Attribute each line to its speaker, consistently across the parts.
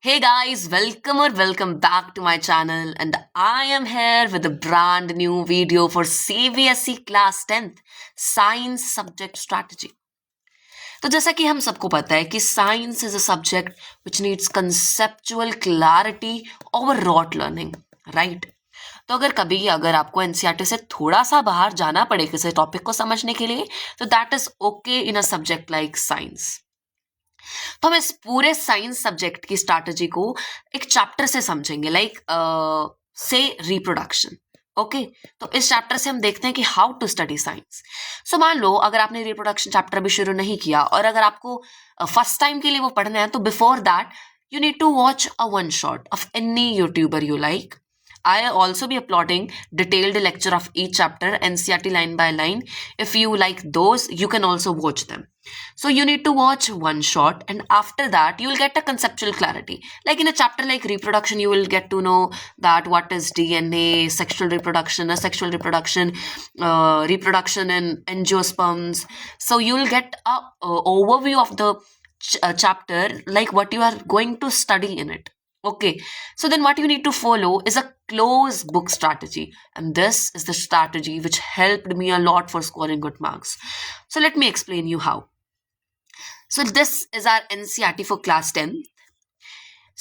Speaker 1: Hey guys, welcome back to my channel, and I am here with a brand new video for CBSE class 10th science subject strategy. तो जैसा कि हम सबको पता है कि science is a subject which needs conceptual clarity over rote learning, right? तो अगर आपको एनसीईआरटी से थोड़ा सा बाहर जाना पड़े किसी टॉपिक को समझने के लिए, तो that is okay in a subject like science. तो हम इस पूरे साइंस सब्जेक्ट की स्ट्रैटेजी को एक चैप्टर से समझेंगे, लाइक से रिप्रोडक्शन। ओके, तो इस चैप्टर से हम देखते हैं कि हाउ टू स्टडी साइंस। सो मान लो अगर आपने रिप्रोडक्शन चैप्टर भी शुरू नहीं किया और अगर आपको फर्स्ट टाइम के लिए वो पढ़ना है, तो before that you need to watch a one shot of any YouTuber you like. I'll also be uploading detailed lecture of each chapter, NCERT line by line. If you like those, you can also watch them. So you need to watch one shot, and after that, you will get a conceptual clarity. Like in a chapter like reproduction, you will get to know that what is DNA, sexual reproduction, asexual reproduction, reproduction in angiosperms. So you will get a overview of the chapter, like what you are going to study in it. Okay, so then what you need to follow is a close book strategy, and this is the strategy which helped me a lot for scoring good marks. So let me explain you how. So this is our NCERT for class 10.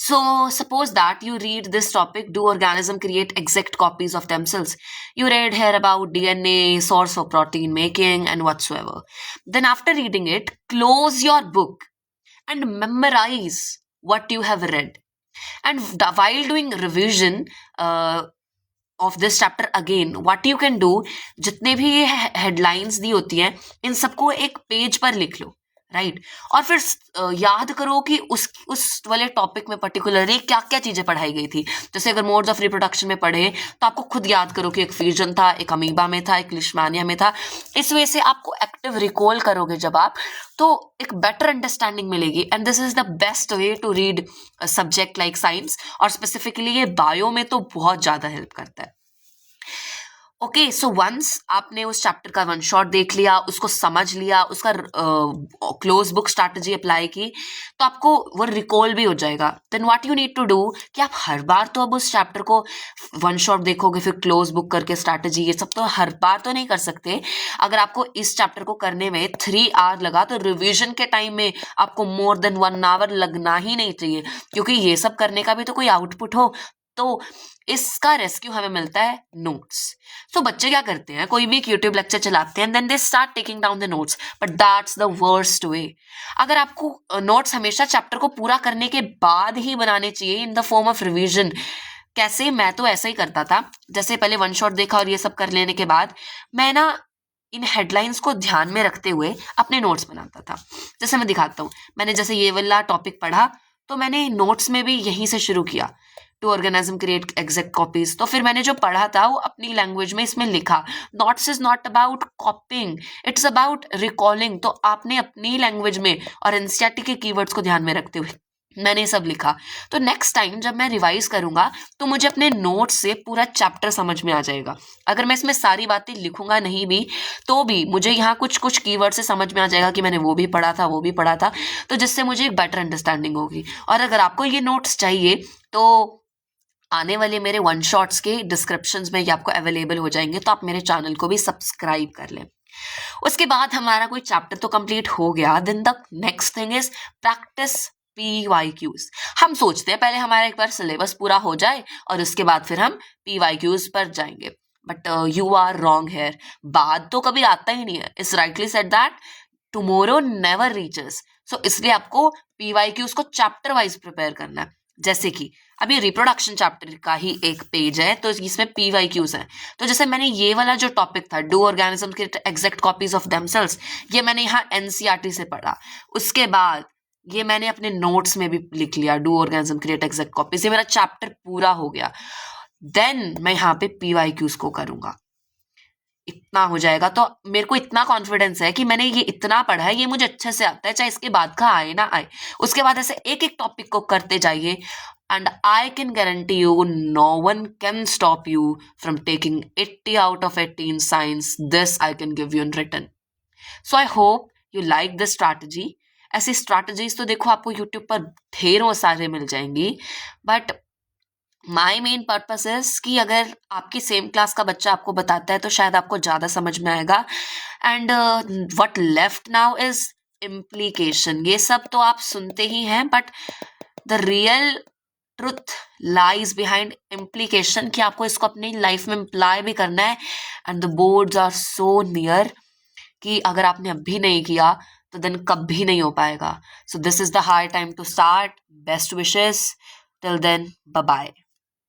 Speaker 1: So suppose that you read this topic, do organism create exact copies of themselves? You read here about DNA, source for protein making and whatsoever. Then after reading it, close your book and memorize what you have read. And while doing revision of this chapter again, what you can do, जितने भी ये headlines दी होती हैं, इन सबको एक page पर लिख लो, right? और फिर याद करो कि उस वाले टॉपिक में पर्टिकुलरली क्या क्या चीजें पढ़ाई गई थी। जैसे अगर मोड्स ऑफ रिप्रोडक्शन में पढ़े तो आपको खुद याद करो कि एक फ्यूजन था, एक अमीबा में था, एक लिशमानिया में था। इस वजह से आपको एक्टिव रिकॉल करोगे जब आप, तो एक बेटर अंडरस्टैंडिंग मिलेगी। And this is the best way to read subject like science, और स्पेसिफिकली ये बायो में तो बहुत ज्यादा हेल्प करता है। ओके, सो वंस आपने उस चैप्टर का वन शॉट देख लिया, उसको समझ लिया, उसका क्लोज बुक स्ट्रैटेजी अप्लाई की, तो आपको वो रिकॉल भी हो जाएगा। Then what you need to do कि आप हर बार तो अब उस चैप्टर को वन शॉट देखोगे, फिर क्लोज बुक करके स्ट्रैटेजी, ये सब तो हर बार तो नहीं कर सकते। अगर आपको इस चैप्टर को करने में 3 आवर लगा, तो रिविजन के टाइम में आपको मोर देन 1 आवर लगना ही नहीं चाहिए, क्योंकि ये सब करने का भी तो कोई आउटपुट हो। तो इसका रेस्क्यू हमें मिलता है नोट्स। तो बच्चे क्या करते हैं, कोई भी यूट्यूब लेक्चर चलाते हैं, then they start taking down the notes, but that's the worst way. अगर आपको नोट्स हमेशा चैप्टर को पूरा करने के बाद ही बनाने चाहिए in the form of revision. कैसे? मैं तो ऐसा ही करता था। जैसे पहले वन शॉट देखा और ये सब कर लेने के बाद मैं ना इन हेडलाइंस को ध्यान में रखते हुए अपने नोट्स बनाता था। जैसे मैं दिखाता हूँ, मैंने जैसे ये वाला टॉपिक पढ़ा, तो मैंने नोट्स में भी यहीं से शुरू किया, to organism create exact copies. तो फिर मैंने जो पढ़ा था वो अपनी लैंग्वेज में इसमें लिखा। Notes is not about कॉपिंग, it's about recalling. तो आपने अपनी लैंग्वेज में और एनसीईआरटी के कीवर्ड्स को ध्यान में रखते हुए मैंने सब लिखा। तो नेक्स्ट टाइम जब मैं रिवाइज करूंगा, तो मुझे अपने नोट्स से पूरा चैप्टर समझ में आ जाएगा। अगर मैं इसमें सारी बातें लिखूंगा नहीं भी, तो भी मुझे यहाँ कुछ कुछ कीवर्ड से समझ में आ जाएगा कि मैंने वो भी पढ़ा था, वो भी पढ़ा था, तो जिससे मुझे एक बेटर अंडरस्टैंडिंग होगी। और अगर आपको ये नोट्स चाहिए, तो आने वाले मेरे वन शॉट्स के डिस्क्रिप्शंस में ये आपको अवेलेबल हो जाएंगे, तो आप मेरे चैनल को भी सब्सक्राइब कर लें। उसके बाद हमारा कोई चैप्टर तो कंप्लीट हो गया। Then the next thing is practice PYQs। हम सोचते हैं पहले हमारा एक बार सिलेबस पूरा हो जाए और उसके बाद फिर हम PYQs पर जाएंगे, but you are wrong here. बाद तो कभी आता ही नहीं है। It's rightly said that tomorrow never reaches. So इसलिए आपको PYQs को चैप्टर वाइज प्रिपेयर करना है। जैसे कि अभी रिप्रोडक्शन चैप्टर का ही एक पेज है, तो इसमें PYQs है। तो जैसे मैंने ये वाला जो टॉपिक था, do organism create exact copies of themselves, ये मैंने यहाँ NCERT से पढ़ा। उसके बाद ये मैंने अपने नोट्स में भी लिख लिया, do organism create exact copies. ये मेरा चैप्टर पूरा हो गया। देन मैं यहाँ पे PYQs को करूंगा। इतना हो जाएगा तो मेरे को इतना कॉन्फिडेंस है कि मैंने ये इतना पढ़ा है, ये मुझे अच्छे से आता है, चाहे इसके बाद का आए ना आए। उसके बाद ऐसे एक एक टॉपिक को करते जाइए, and I can guarantee you no one can stop you from taking 80 out of 80 in science. This I can give you in written. So I hope you like this strategy, ऐसी strategies तो देखो आपको YouTube पर ढेरों सारे मिल जाएंगी, but my main purpose is कि अगर आपकी सेम क्लास का बच्चा आपको बताता है तो शायद आपको ज़्यादा समझ में आएगा. And what left now is implication. ये सब तो आप सुनते ही हैं, but the real truth lies behind implication, कि आपको इसको अपनी लाइफ में अप्लाई भी करना है. And the boards are so near कि अगर आपने अभी नहीं किया तो देन कभी नहीं हो पाएगा. So this is the high time to start. Best wishes. Till then, bye bye.